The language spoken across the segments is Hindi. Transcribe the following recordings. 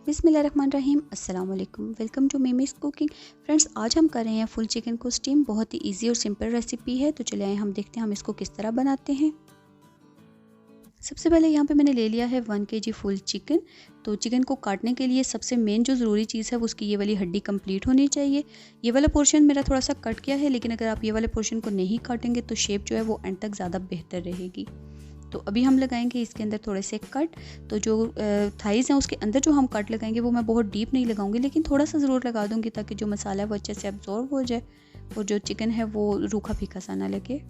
बिस्मिल्लाहिर्रहमानिर्रहीम, अस्सलाम वालेकुम। Welcome to Mimi's cooking. Friends, आज हम कर रहे हैं फुल चिकन को स्टीम। बहुत ही इजी और सिंपल रेसिपी है, तो चले आए हम देखते हैं हम इसको किस तरह बनाते हैं। सबसे पहले यहाँ पे मैंने ले लिया है 1 kg फुल चिकन। तो चिकन को काटने के लिए सबसे मेन जो ज़रूरी चीज़ है वो उसकी ये वाली हड्डी कंप्लीट होनी चाहिए। ये वाला पोर्शन मेरा थोड़ा सा कट किया है, लेकिन अगर आप ये वाले पोर्शन को नहीं काटेंगे तो शेप जो है वो एंड तक ज़्यादा बेहतर रहेगी। तो अभी हम लगाएंगे इसके अंदर थोड़े से कट। तो जो थाइज़ हैं उसके अंदर जो हम कट लगाएंगे वो मैं बहुत डीप नहीं लगाऊंगी, लेकिन थोड़ा सा ज़रूर लगा दूंगी ताकि जो मसाला है वो अच्छे से अब्जॉर्ब हो जाए और जो चिकन है वो रूखा फीका सा ना लगे।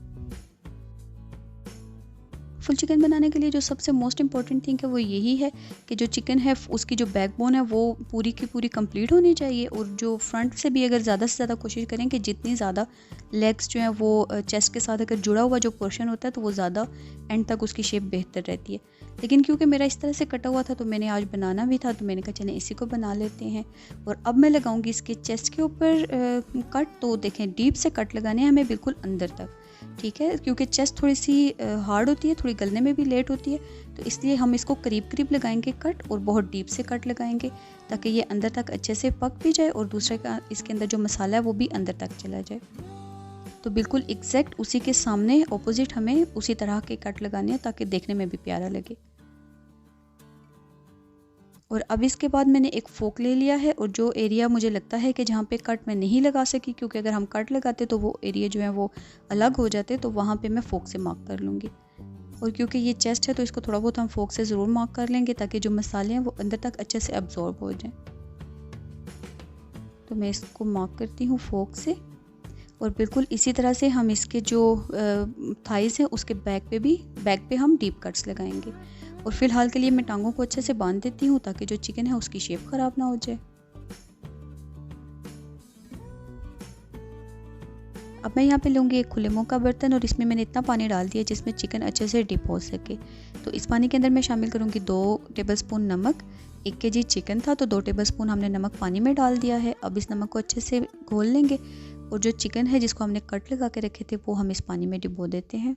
फुल चिकन बनाने के लिए जो सबसे मोस्ट इम्पॉर्टेंट थिंग है वो यही है कि जो चिकन है उसकी जो बैकबोन है वो पूरी की पूरी कंप्लीट होनी चाहिए। और जो फ्रंट से भी अगर ज़्यादा से ज़्यादा कोशिश करें कि जितनी ज़्यादा लेग्स जो हैं वो चेस्ट के साथ अगर जुड़ा हुआ जो पोर्शन होता है तो वो ज़्यादा एंड तक उसकी शेप बेहतर रहती है। लेकिन क्योंकि मेरा इस तरह से कटा हुआ था तो मैंने आज बनाना भी था, तो मैंने कहा चलें इसी को बना लेते हैं। और अब मैं लगाऊंगी इसके चेस्ट के ऊपर कट। तो देखें, डीप से कट लगाने हैं हमें बिल्कुल अंदर तक, ठीक है, क्योंकि चेस्ट थोड़ी सी हार्ड होती है, थोड़ी गलने में भी लेट होती है, तो इसलिए हम इसको करीब करीब लगाएंगे कट और बहुत डीप से कट लगाएंगे ताकि ये अंदर तक अच्छे से पक भी जाए और दूसरे का इसके अंदर जो मसाला है वो भी अंदर तक चला जाए। तो बिल्कुल एग्जैक्ट उसी के सामने ऑपोजिट हमें उसी तरह के कट लगाने हैं ताकि देखने में भी प्यारा लगे। और अब इसके बाद मैंने एक फोक ले लिया है और जो एरिया मुझे लगता है कि जहाँ पे कट मैं नहीं लगा सकी, क्योंकि अगर हम कट लगाते तो वो एरिया जो है वो अलग हो जाते, तो वहाँ पे मैं फोक से मार्क कर लूँगी। और क्योंकि ये चेस्ट है तो इसको थोड़ा बहुत हम फोक से ज़रूर मार्क कर लेंगे ताकि जो मसाले हैं वो अंदर तक अच्छे से अब्जॉर्ब हो जाएं। तो मैं इसको मार्क करती हूँ फोक से। और बिल्कुल इसी तरह से हम इसके जो थाइज़ हैं उसके बैक पे हम डीप कट्स लगाएंगे। और फिलहाल के लिए मैं टांगों को अच्छे से बांध देती हूँ ताकि जो चिकन है उसकी शेप ख़राब ना हो जाए। अब मैं यहाँ पे लूँगी एक खुले मुँह का बर्तन और इसमें मैंने इतना पानी डाल दिया जिसमें चिकन अच्छे से डिप हो सके। तो इस पानी के अंदर मैं शामिल करूँगी 2 टेबलस्पून नमक। 1 kg चिकन था तो 2 टेबलस्पून हमने नमक पानी में डाल दिया है। अब इस नमक को अच्छे से घोल लेंगे और जो चिकन है जिसको हमने कट लगा के रखे थे वो हम इस पानी में डुबो देते हैं।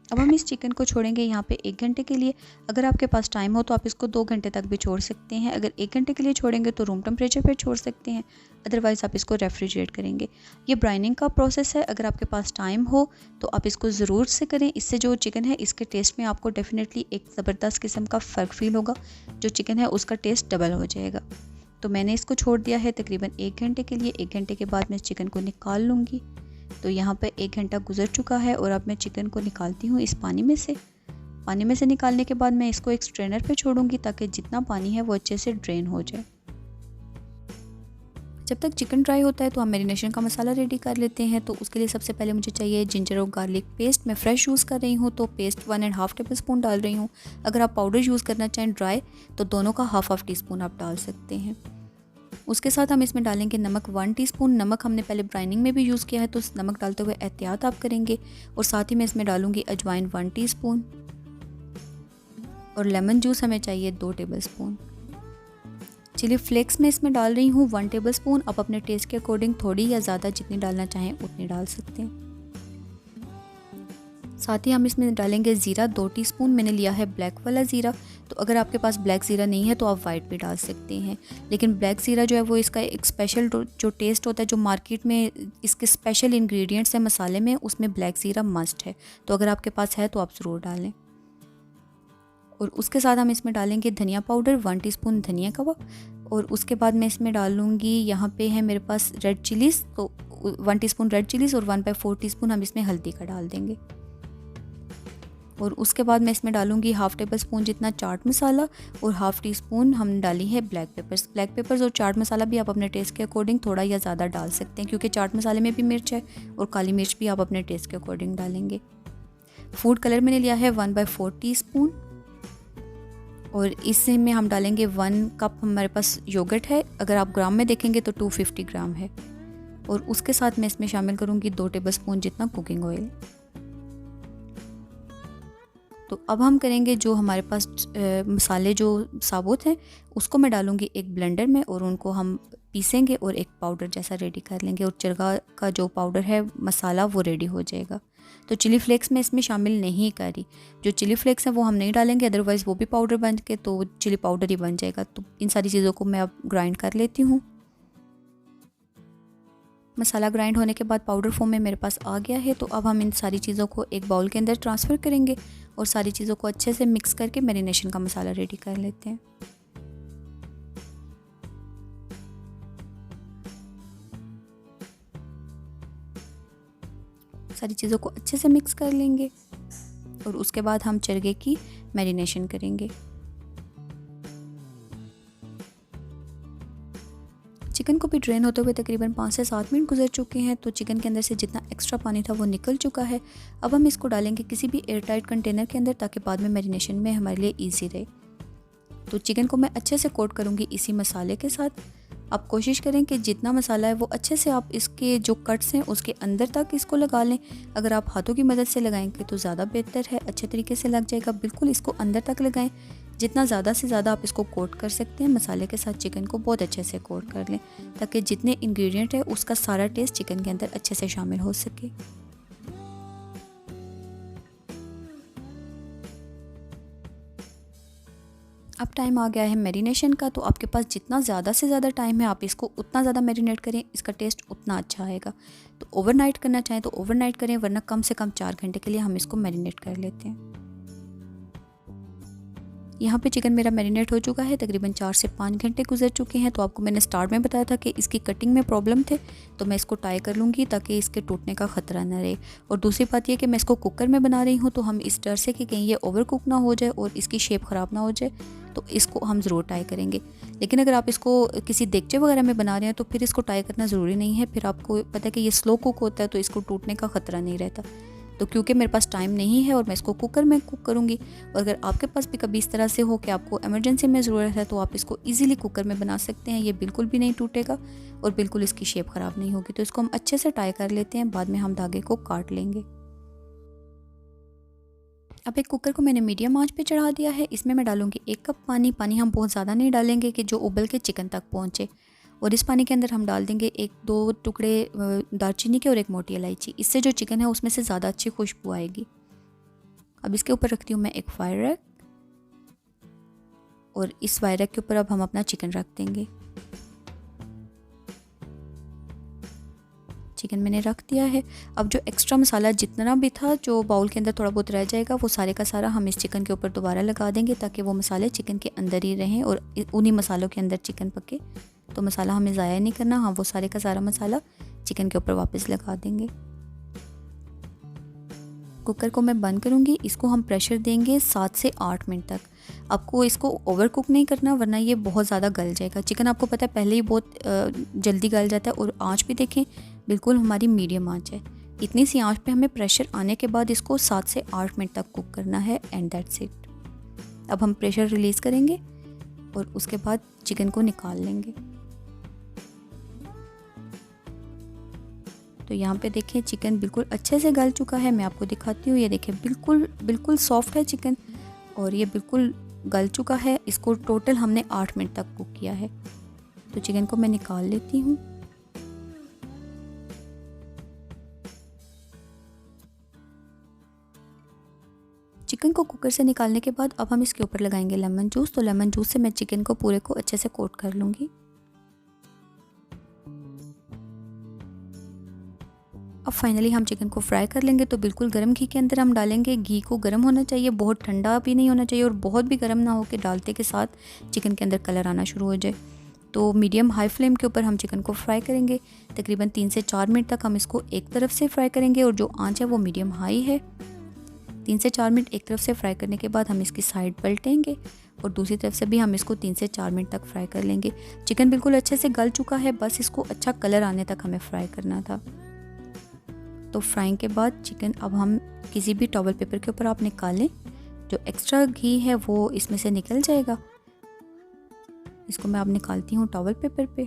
अब हम इस चिकन को छोड़ेंगे यहाँ पे 1 घंटे के लिए। अगर आपके पास टाइम हो तो आप इसको 2 घंटे तक भी छोड़ सकते हैं। अगर 1 घंटे के लिए छोड़ेंगे तो रूम टेम्परेचर पे छोड़ सकते हैं, अदरवाइज़ आप इसको रेफ्रिजरेट करेंगे। ये ब्राइनिंग का प्रोसेस है, अगर आपके पास टाइम हो तो आप इसको ज़रूर से करें। इससे जो चिकन है इसके टेस्ट में आपको डेफिनेटली एक ज़बरदस्त किस्म का फ़र्क फील होगा। जो चिकन है उसका टेस्ट डबल हो जाएगा। तो मैंने इसको छोड़ दिया है तकरीबन 1 घंटे के लिए। 1 घंटे के बाद मैं चिकन को निकाल लूँगी। तो यहाँ पे 1 घंटा गुजर चुका है और अब मैं चिकन को निकालती हूँ इस पानी में से। पानी में से निकालने के बाद मैं इसको एक स्ट्रेनर पे छोड़ूंगी ताकि जितना पानी है वो अच्छे से ड्रेन हो जाए। जब तक चिकन ड्राई होता है तो हम मैरिनेशन का मसाला रेडी कर लेते हैं। तो उसके लिए सबसे पहले मुझे चाहिए जिंजर और गार्लिक पेस्ट। मैं फ्रेश यूज़ कर रही हूँ तो पेस्ट 1.5 टेबलस्पून डाल रही हूँ। अगर आप पाउडर यूज़ करना चाहें ड्राई तो दोनों का हाफ टीस्पून आप डाल सकते हैं। उसके साथ हम इसमें डालेंगे नमक 1 टीस्पून। नमक हमने पहले ब्राइनिंग में भी यूज़ किया है तो नमक डालते हुए एहतियात आप करेंगे। और साथ ही मैं इसमें डालूंगी अजवाइन 1 टीस्पून और लेमन जूस हमें चाहिए 2 टेबलस्पून। चिली फ्लेक्स में इसमें डाल रही हूँ 1 टेबलस्पून। आप अपने टेस्ट के अकॉर्डिंग थोड़ी या ज़्यादा जितनी डालना चाहें उतनी डाल सकते हैं। साथ ही हम इसमें डालेंगे ज़ीरा 2 टीस्पून। मैंने लिया है ब्लैक वाला ज़ीरा, तो अगर आपके पास ब्लैक ज़ीरा नहीं है तो आप वाइट भी डाल सकते हैं। लेकिन ब्लैक ज़ीरा जो है वो इसका एक स्पेशल जो टेस्ट होता है, जो मार्केट में इसके स्पेशल इंग्रेडिएंट्स हैं मसाले में, उसमें ब्लैक ज़ीरा मस्ट है। तो अगर आपके पास है तो आप ज़रूर डालें। और उसके साथ हम इसमें डालेंगे धनिया पाउडर 1 टीस्पून धनिया का। और उसके बाद मैं इसमें डालूँगी, यहाँ पे है मेरे पास रेड चिलीज़, तो 1 टीस्पून रेड चिलीज़ और 1/4 टीस्पून हम इसमें हल्दी का डाल देंगे। और उसके बाद मैं इसमें डालूंगी हाफ़ टेबल स्पून जितना चाट मसाला और हाफ़ टी स्पून हमने डाली है ब्लैक पेपर्स। ब्लैक पेपर्स और चाट मसाला भी आप अपने टेस्ट के अकॉर्डिंग थोड़ा या ज़्यादा डाल सकते हैं, क्योंकि चाट मसाले में भी मिर्च है और काली मिर्च भी आप अपने टेस्ट के अकॉर्डिंग डालेंगे। फूड कलर मैंने लिया है 1/4 टीस्पून और इससे में हम डालेंगे 1 कप हमारे पास योगर्ट है। अगर आप ग्राम में देखेंगे तो 250 ग्राम है। और उसके साथ मैं इसमें शामिल करूँगी 2 टेबल स्पून जितना कुकिंग ऑयल। तो अब हम करेंगे जो हमारे पास मसाले जो साबुत हैं उसको मैं डालूँगी एक ब्लेंडर में और उनको हम पीसेंगे और एक पाउडर जैसा रेडी कर लेंगे और चरगा का जो पाउडर है मसाला वो रेडी हो जाएगा। तो चिली फ्लेक्स मैं इसमें शामिल नहीं करी, जो चिली फ्लेक्स है वो हम नहीं डालेंगे, अदरवाइज़ वो भी पाउडर बन के तो चिली पाउडर ही बन जाएगा। तो इन सारी चीज़ों को मैं अब ग्राइंड कर लेती हूँ। मसाला ग्राइंड होने के बाद पाउडर फॉर्म में मेरे पास आ गया है। तो अब हम इन सारी चीज़ों को एक बाउल के अंदर ट्रांसफ़र करेंगे और सारी चीज़ों को अच्छे से मिक्स करके मैरिनेशन का मसाला रेडी कर लेते हैं। सारी चीज़ों को अच्छे से मिक्स कर लेंगे और उसके बाद हम चरगे की मैरिनेशन करेंगे। चिकन को भी ड्रेन होते हुए तकरीबन 5 से 7 मिनट गुजर चुके हैं। तो चिकन के अंदर से जितना एक्स्ट्रा पानी था वो निकल चुका है। अब हम इसको डालेंगे किसी भी एयर टाइट कंटेनर के अंदर ताकि बाद में मैरिनेशन में हमारे लिए ईजी रहे। तो चिकन को मैं अच्छे से कोट करूँगी इसी मसाले के साथ। आप कोशिश करें कि जितना मसाला है वो अच्छे से आप इसके जो कट्स हैं उसके अंदर तक इसको लगा लें। अगर आप हाथों की मदद से लगाएंगे तो ज़्यादा बेहतर है, अच्छे तरीके से लग जाएगा। बिल्कुल इसको अंदर तक लगाएं, जितना ज़्यादा से ज़्यादा आप इसको कोट कर सकते हैं मसाले के साथ चिकन को बहुत अच्छे से कोट कर लें ताकि जितने इंग्रेडिएंट है उसका सारा टेस्ट चिकन के अंदर अच्छे से शामिल हो सके। अब टाइम आ गया है मैरिनेशन का। तो आपके पास जितना ज़्यादा से ज़्यादा टाइम है आप इसको उतना ज़्यादा मैरिनेट करें, इसका टेस्ट उतना अच्छा आएगा। तो ओवरनाइट करना चाहें तो ओवरनाइट करें, वरना कम से कम 4 घंटे के लिए हम इसको मैरिनेट कर लेते हैं। यहाँ पे चिकन मेरा मैरिनेट हो चुका है, तकरीबन 4 से 5 घंटे गुजर चुके हैं। तो आपको मैंने स्टार्ट में बताया था कि इसकी कटिंग में प्रॉब्लम थे, तो मैं इसको टाई कर लूँगी ताकि इसके टूटने का ख़तरा न रहे। और दूसरी बात यह कि मैं इसको कुकर में बना रही हूँ, तो हम इस डर से कि कहीं ये ओवर कुक ना हो जाए और इसकी शेप ख़राब ना हो जाए, तो इसको हम ज़रूर टाई करेंगे। लेकिन अगर आप इसको किसी देगचे वगैरह में बना रहे हैं तो फिर इसको टाई करना ज़रूरी नहीं है। फिर आपको पता है कि ये स्लो कुक होता है तो इसको टूटने का ख़तरा नहीं रहता। तो क्योंकि मेरे पास टाइम नहीं है और मैं इसको कुकर में कुक करूँगी, और अगर आपके पास भी कभी इस तरह से हो कि आपको इमरजेंसी में ज़रूरत है तो आप इसको इजीली कुकर में बना सकते हैं। ये बिल्कुल भी नहीं टूटेगा और बिल्कुल इसकी शेप ख़राब नहीं होगी। तो इसको हम अच्छे से टाई कर लेते हैं, बाद में हम धागे को काट लेंगे। अब एक कुकर को मैंने मीडियम आंच पे चढ़ा दिया है। इसमें मैं डालूँगी 1 कप पानी। पानी हम बहुत ज़्यादा नहीं डालेंगे कि जो उबल के चिकन तक पहुँचे। और इस पानी के अंदर हम डाल देंगे 1-2 टुकड़े दालचीनी के और 1 मोटी इलायची। इससे जो चिकन है उसमें से ज़्यादा अच्छी खुशबू आएगी। अब इसके ऊपर रखती हूँ मैं एक फायर रैक, और इस फायर रैक के ऊपर अब हम अपना चिकन रख देंगे। चिकन मैंने रख दिया है। अब जो एक्स्ट्रा मसाला जितना भी था जो बाउल के अंदर थोड़ा बहुत रह जाएगा, वो सारे का सारा हम इस चिकन के ऊपर दोबारा लगा देंगे ताकि वो मसाले चिकन के अंदर ही रहें और उन्हीं मसालों के अंदर चिकन पके। तो मसाला हमें ज़ाया नहीं करना, हाँ वो सारे का सारा मसाला चिकन के ऊपर वापस लगा देंगे। कुकर को मैं बंद करूँगी। इसको हम प्रेशर देंगे 7 से 8 मिनट तक। आपको इसको ओवर कुक नहीं करना, वरना ये बहुत ज़्यादा गल जाएगा। चिकन आपको पता है पहले ही बहुत जल्दी गल जाता है। और आंच भी देखें, बिल्कुल हमारी मीडियम आंच है। इतनी सी आंच पे हमें प्रेशर आने के बाद इसको 7 से 8 मिनट तक कुक करना है, एंड दैट्स इट। अब हम प्रेशर रिलीज़ करेंगे और उसके बाद चिकन को निकाल लेंगे। तो यहाँ पे देखें चिकन बिल्कुल अच्छे से गल चुका है। मैं आपको दिखाती हूँ, ये देखें बिल्कुल सॉफ्ट है चिकन और ये बिल्कुल गल चुका है। इसको टोटल हमने 8 मिनट तक कुक किया है। तो चिकन को मैं निकाल लेती हूँ। चिकन को कुकर से निकालने के बाद अब हम इसके ऊपर लगाएंगे लेमन जूस। तो लेमन जूस से मैं चिकन को पूरे को अच्छे से कोट कर लूँगी। अब फाइनली हम चिकन को फ्राई कर लेंगे। तो बिल्कुल गर्म घी के अंदर हम डालेंगे। घी को गर्म होना चाहिए, बहुत ठंडा भी नहीं होना चाहिए और बहुत भी गर्म ना हो कि डालते के साथ चिकन के अंदर कलर आना शुरू हो जाए। तो मीडियम हाई फ्लेम के ऊपर हम चिकन को फ्राई करेंगे। तकरीबन 3 से 4 मिनट तक हम इसको एक तरफ से फ्राई करेंगे और जो आंच है वो मीडियम हाई है। 3 से 4 मिनट एक तरफ से फ्राई करने के बाद हम इसकी साइड पलटेंगे और दूसरी तरफ से भी हम इसको 3 से 4 मिनट तक फ्राई कर लेंगे। चिकन बिल्कुल अच्छे से गल चुका है, बस इसको अच्छा कलर आने तक हमें फ्राई करना था। तो फ्राइंग के बाद चिकन अब हम किसी भी टॉवल पेपर के ऊपर आप निकालें। जो एक्स्ट्रा घी है वो इसमें से निकल जाएगा। इसको मैं अब निकालती हूँ टॉवल पेपर पे।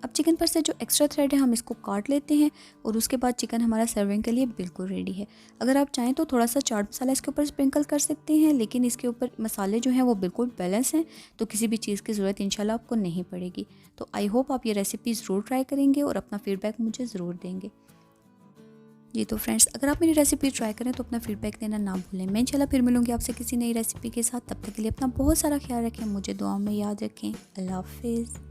अब चिकन पर से जो एक्स्ट्रा थ्रेड है हम इसको काट लेते हैं और उसके बाद चिकन हमारा सर्विंग के लिए बिल्कुल रेडी है। अगर आप चाहें तो थोड़ा सा चाट मसाला इसके ऊपर स्प्रिंकल कर सकते हैं, लेकिन इसके ऊपर मसाले जो हैं वो बिल्कुल बैलेंस हैं, तो किसी भी चीज़ की ज़रूरत इंशाल्लाह आपको नहीं पड़ेगी। तो आई होप आप ये रेसिपी ज़रूर ट्राई करेंगे और अपना फ़ीडबैक मुझे ज़रूर देंगे। जी तो फ्रेंड्स, अगर आप मेरी रेसिपी ट्राई करें तो अपना फ़ीडबैक देना ना भूलें। मैं इंशाल्लाह फिर मिलूँगी आपसे किसी नई रेसिपी के साथ। तब तक के लिए अपना बहुत सारा ख्याल रखें, मुझे दुआ में याद रखें। अल्लाह हाफ़िज़।